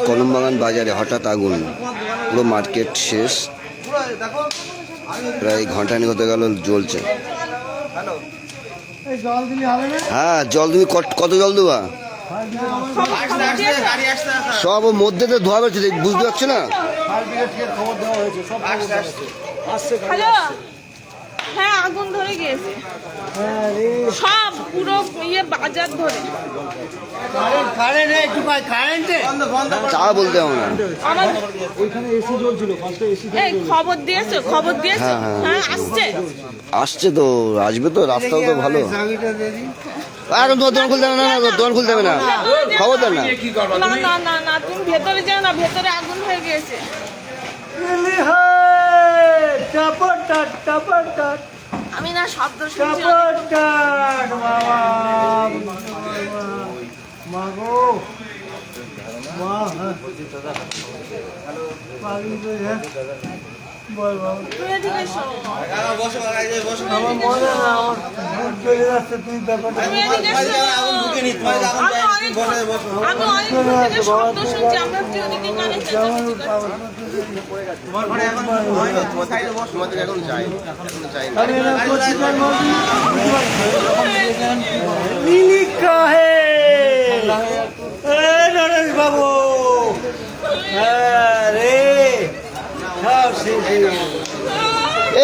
কলমবাগান বাজারে হঠাৎ আগুন, পুরো মার্কেট শেষ, প্রায় ঘন্টাখানেক হতে গেল জ্বলছে। হ্যাঁ জল তুমি কত জল দেবা? সব মধ্যে তো ধোয়া বেরোচ্ছে, বুঝতে পারছো না? হ্যাঁ আগুন ধরে গিয়েছে সব পুরো ইয়ে বাজার ধরে। তা বলতে হবে না। খবর দিয়েছো? হ্যাঁ আসছে তো, আসবে তো, রাস্তাও তো ভালো। এখন তোমার দোকান খুলতে হবে না, দোকান খুলতে হবে না, খবর দেন না। না তুমি ভেতরে যাও না, ভেতরে আগুন হয়ে গিয়েছে। আমি না শব্দ শুনছি। বাবু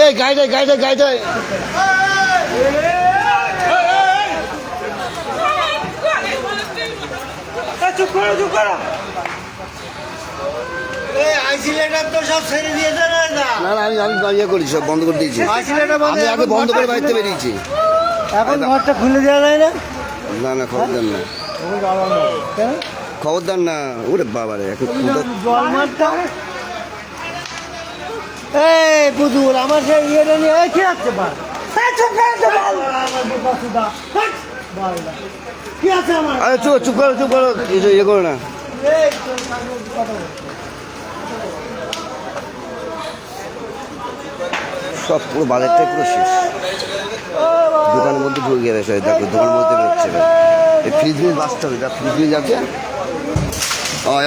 এই গাইডে চুপ করো না আমি ইয়ে করেছি, সব বন্ধ করে দিয়েছি। আমি আগে বন্ধ করে বাড়িতে বেরিয়েছি। এখন ঘরটা খুলে দেওয়া যায় না? না খবরদার না, খবরদার না। ওরে বাবারে জল মারটা পুতুল আমার সেই ইয়েটা নিয়ে কি আছে? কি আছে আমার? আরে চুপ করো, ইয়ে করো না। সব পুরো বাজারটাই পুরো শেষ, দোকানের মধ্যে ঢুকে গেছে। দেখো দোকানের মধ্যে বেরোচ্ছে, এই ফ্রিজ বাঁচতে হবে। ফ্রিজ আছে, ওই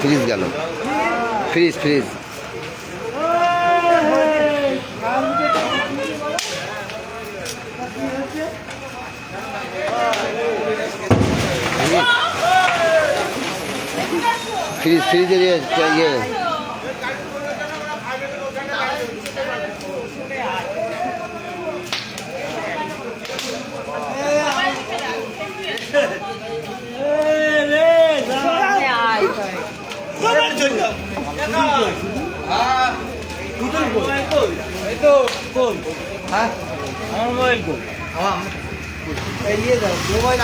ফ্রিজ গেল, ফ্রিজ ফ্রিজ ফ্রিজের ইয়ে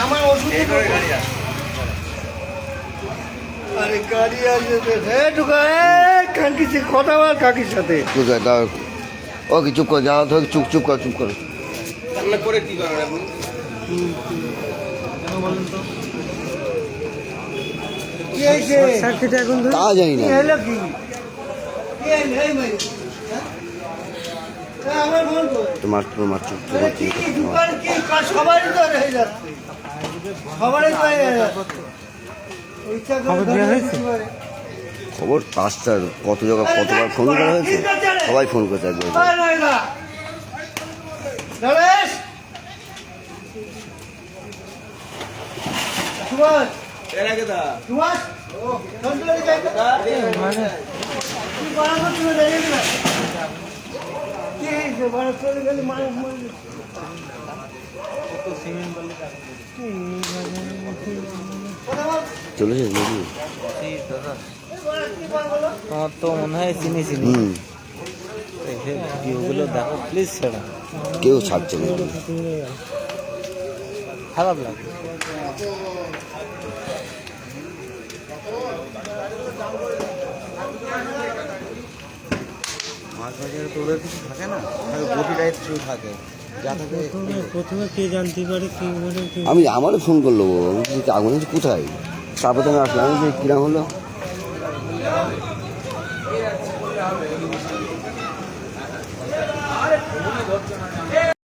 আমার ওষুধ আরে গাড়ি আসবে কথা বল কাকির সাথে। ওকে চুপ করে যাওয়া, চুপ করো। তা জানি না। তোমার সবারই তো হয়ে যাচ্ছে, সবারই তো খবর 5টার কত জায়গা কতবার ফোন করা হয়েছে, সবাই ফোন করছে একবার। চলেছে নাকি? তোমার তো মনে হয় চিনি ভিডিওগুলো দেখো প্লিজ। ছেড়া কেউ ছাড়ছে না, খারাপ লাগে। মাছ বাজারে তো ওদের কিছু থাকে না, বটি টাইপ কিছু থাকে। প্রথমে কে জানতে পারে কি আমি আমারও ফোন করলো, আগুন কোথায়? তারপর আমি আসলাম, আমি কিরম হলো।